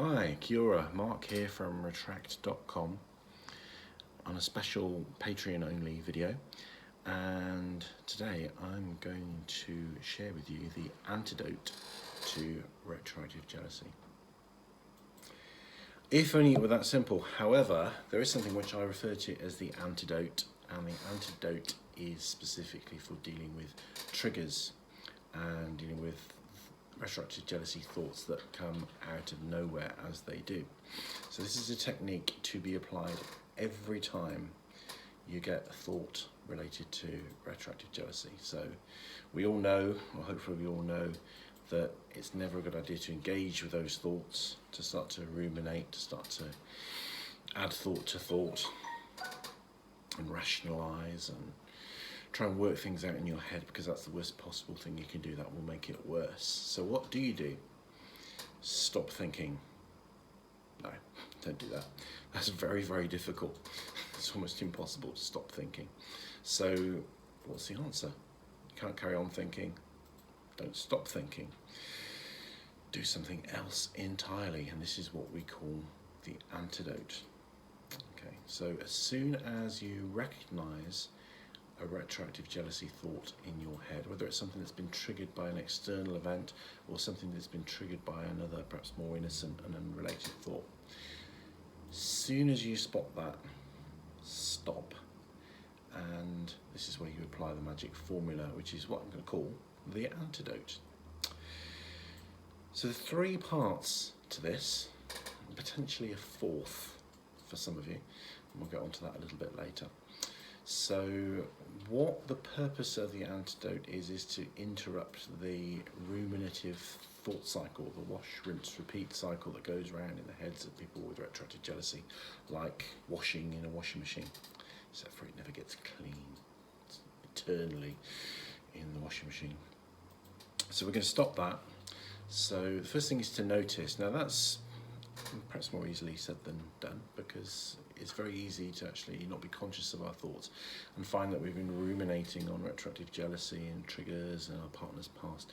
Hi, kia ora, Mark here from retract.com on a special Patreon only video, and today I'm going to share with you the antidote to retroactive jealousy. If only it were that simple. However, there is something which I refer to as the antidote, and the antidote is specifically for dealing with triggers and dealing with retroactive jealousy thoughts that come out of nowhere as they do. So this is a technique to be applied every time you get a thought related to retroactive jealousy. So we all know, or hopefully we all know, that it's never a good idea to engage with those thoughts, to start to ruminate, to start to add thought to thought and rationalize and try and work things out in your head, because that's the worst possible thing you can do. That will make it worse. So what do? Stop thinking. No, don't do that. That's very, very difficult. It's almost impossible to stop thinking. So what's the answer? You can't carry on thinking. Don't stop thinking. Do something else entirely, and this is what we call the antidote. Okay, so as soon as you recognize a retroactive jealousy thought in your head, whether it's something that's been triggered by an external event or something that's been triggered by another, perhaps more innocent and unrelated thought, as soon as you spot that, stop. And this is where you apply the magic formula, which is what I'm going to call the antidote. So the three parts to this, and potentially a fourth for some of you, and we'll get onto that a little bit later. So what the purpose of the antidote is to interrupt the ruminative thought cycle, the wash, rinse, repeat cycle that goes around in the heads of people with retroactive jealousy, like washing in a washing machine, except for it never gets clean. It's eternally in the washing machine. So we're going to stop that. So the first thing is to notice. Now that's perhaps more easily said than done, because it's very easy to actually not be conscious of our thoughts and find that we've been ruminating on retroactive jealousy and triggers and our partner's past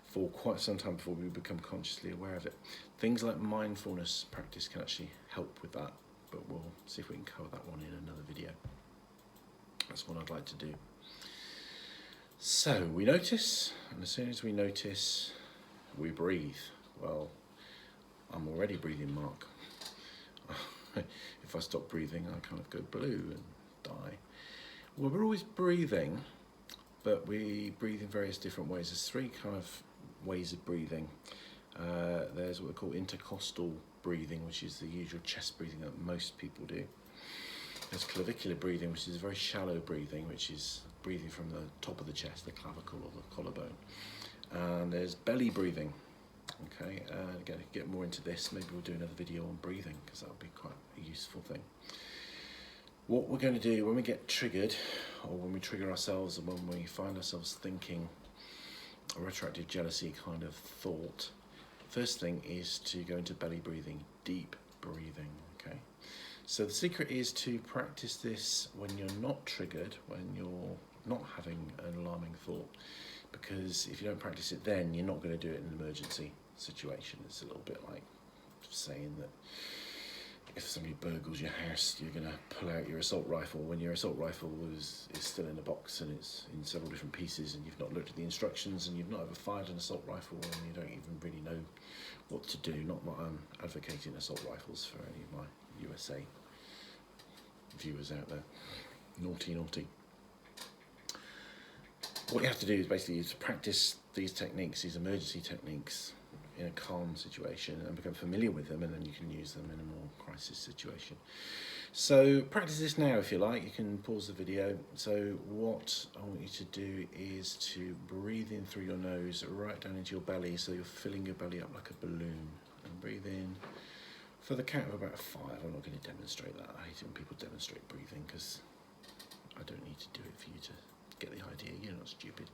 for quite some time before we become consciously aware of it. Things like mindfulness practice can actually help with that, but we'll see if we can cover that one in another video. That's what I'd like to do. So we notice, and as soon as we notice, we breathe. Well, I'm already breathing, Mark. If I stop breathing, I kind of go blue and die. Well, we're always breathing, but we breathe in various different ways. There's three kind of ways of breathing. There's what we call intercostal breathing, which is the usual chest breathing that most people do. There's clavicular breathing, which is very shallow breathing, which is breathing from the top of the chest, the clavicle or the collarbone. And there's belly breathing. Okay, again, to get more into this, maybe we'll do another video on breathing, because that would be quite a useful thing. What we're going to do when we get triggered, or when we trigger ourselves, and when we find ourselves thinking a retroactive jealousy kind of thought, first thing is to go into belly breathing, deep breathing. Okay, so the secret is to practice this when you're not triggered, when you're not having an alarming thought, because if you don't practice it then, you're not going to do it in an emergency situation. It's a little bit like saying that if somebody burgles your house, you're going to pull out your assault rifle when your assault rifle is still in a box and it's in several different pieces, and you've not looked at the instructions, and you've not ever fired an assault rifle, and you don't even really know what to do. Not that I'm advocating assault rifles for any of my USA viewers out there. Naughty, naughty. What you have to do is basically to practice these techniques, these emergency techniques, in a calm situation, and become familiar with them, and then you can use them in a more crisis situation. So practice this now if you like. You can pause the video. So what I want you to do is to breathe in through your nose right down into your belly, so you're filling your belly up like a balloon, and breathe in for the count of about 5. I'm not going to demonstrate that. I hate it when people demonstrate breathing, because I don't need to do it for you to get the idea. You're not stupid.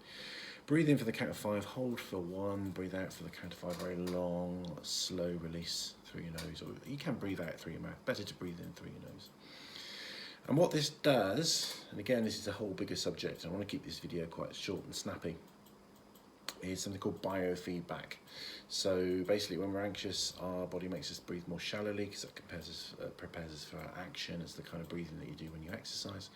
Breathe in for the count of 5, hold for 1, breathe out for the count of 5, very long, slow release through your nose, or you can breathe out through your mouth. Better to breathe in through your nose. And what this does, and again this is a whole bigger subject, I want to keep this video quite short and snappy, is something called biofeedback. So basically, when we're anxious, our body makes us breathe more shallowly because it prepares us for action. It's the kind of breathing that you do when you exercise.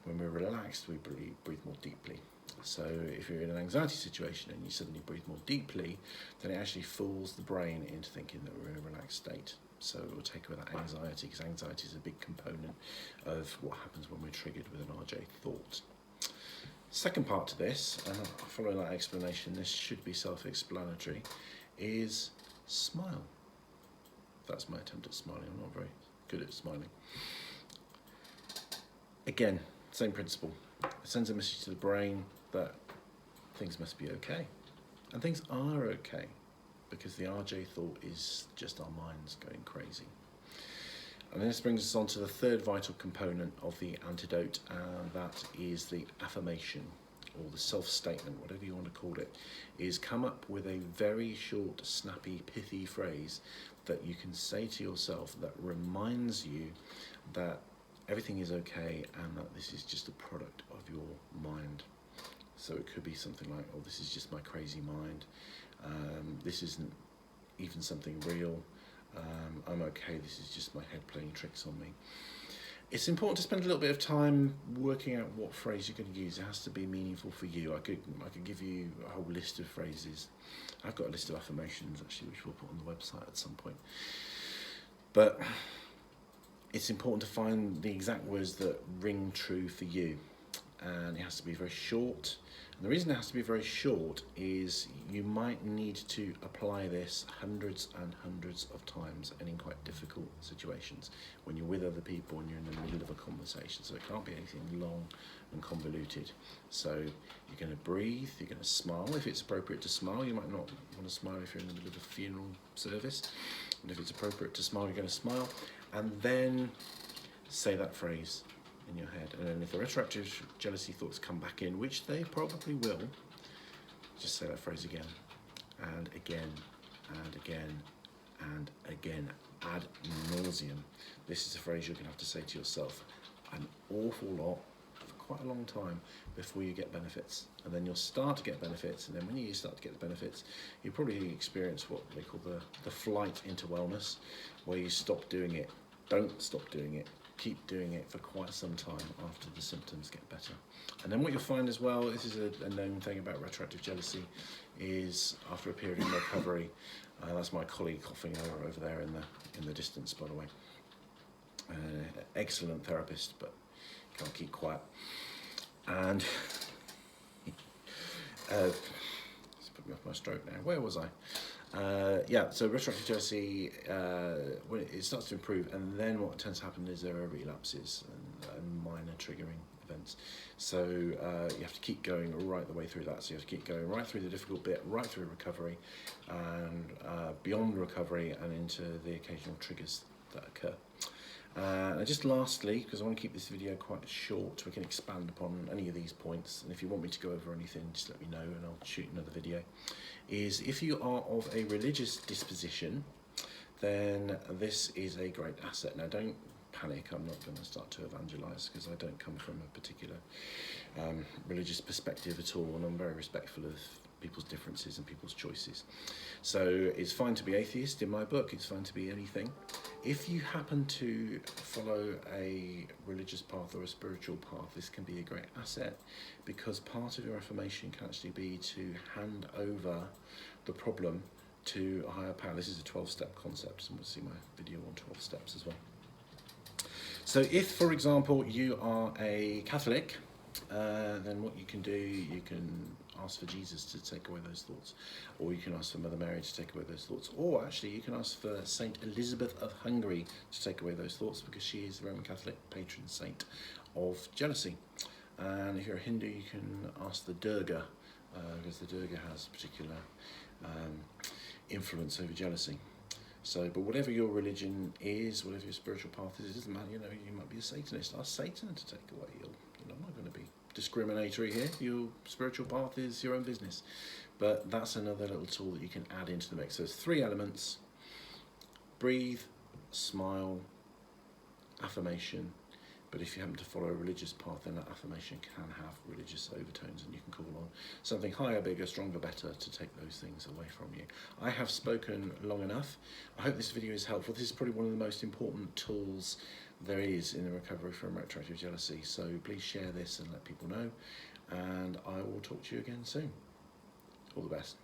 When we're relaxed, we breathe more deeply. So if you're in an anxiety situation and you suddenly breathe more deeply, then it actually fools the brain into thinking that we're in a relaxed state. So it will take away that anxiety, because anxiety is a big component of what happens when we're triggered with an RJ thought. Second part to this, and following that explanation, this should be self-explanatory, is smile. That's my attempt at smiling. I'm not very good at smiling. Again, same principle. It sends a message to the brain that things must be okay. And things are okay, because the RJ thought is just our minds going crazy. And this brings us on to the third vital component of the antidote, and that is the affirmation, or the self-statement, whatever you want to call it, is come up with a very short, snappy, pithy phrase that you can say to yourself that reminds you that everything is okay and that this is just a product of your mind. So it could be something like, oh, this is just my crazy mind. This isn't even something real. I'm okay, this is just my head playing tricks on me. It's important to spend a little bit of time working out what phrase you're going to use. It has to be meaningful for you. I could give you a whole list of phrases. I've got a list of affirmations actually, which we'll put on the website at some point. But it's important to find the exact words that ring true for you. And it has to be very short. And the reason it has to be very short is you might need to apply this hundreds and hundreds of times, and in quite difficult situations when you're with other people and you're in the middle of a conversation. So it can't be anything long and convoluted. So you're going to breathe, you're going to smile. If it's appropriate to smile, you might not want to smile if you're in the middle of a funeral service. And if it's appropriate to smile, you're going to smile. And then say that phrase in your head. And then if the retroactive jealousy thoughts come back in, which they probably will, just say that phrase again and again and again and again, ad nauseam. This is a phrase you're going to have to say to yourself an awful lot for quite a long time before you get benefits. And then you'll start to get benefits, and then when you start to get the benefits, you probably experience what they call the flight into wellness, where you stop doing it. Don't stop doing it. Keep doing it for quite some time after the symptoms get better. And then what you'll find as well, this is a known thing about retroactive jealousy, is after a period of recovery, that's my colleague coughing over there in the distance, by the way. Excellent therapist, but can't keep quiet. And it's put me off my stroke now. Where was I? Yeah, so retroactive jealousy, when it starts to improve, and then what tends to happen is there are relapses and minor triggering events. So you have to keep going right the way through that. So you have to keep going right through the difficult bit, right through recovery, and beyond recovery and into the occasional triggers that occur. And just lastly, because I want to keep this video quite short, we can expand upon any of these points, and if you want me to go over anything, just let me know and I'll shoot another video, is if you are of a religious disposition, then this is a great asset. Now don't panic, I'm not going to start to evangelise, because I don't come from a particular religious perspective at all, and I'm very respectful of people's differences and people's choices. So it's fine to be atheist in my book, it's fine to be anything. If you happen to follow a religious path or a spiritual path, this can be a great asset, because part of your affirmation can actually be to hand over the problem to a higher power. This is a 12-step concept, and we'll see my video on 12 steps as well. So if, for example, you are a Catholic, then what you can do, you can ask for Jesus to take away those thoughts, or you can ask for Mother Mary to take away those thoughts, or actually you can ask for Saint Elizabeth of Hungary to take away those thoughts, because she is the Roman Catholic patron saint of jealousy. And if you're a Hindu, you can ask the Durga, because the Durga has particular influence over jealousy. So, but whatever your religion is, whatever your spiritual path is, it doesn't matter. You know, you might be a Satanist. Ask Satan to take away your. I'm not going to be discriminatory here. Your spiritual path is your own business, but that's another little tool that you can add into the mix. So there's 3 elements: breathe, smile, affirmation. But if you happen to follow a religious path, then that affirmation can have religious overtones, and you can call on something higher, bigger, stronger, better to take those things away from you. I have spoken long enough. I hope this video is helpful. This is probably one of the most important tools there is in the recovery from retroactive jealousy. So please share this and let people know. And I will talk to you again soon. All the best.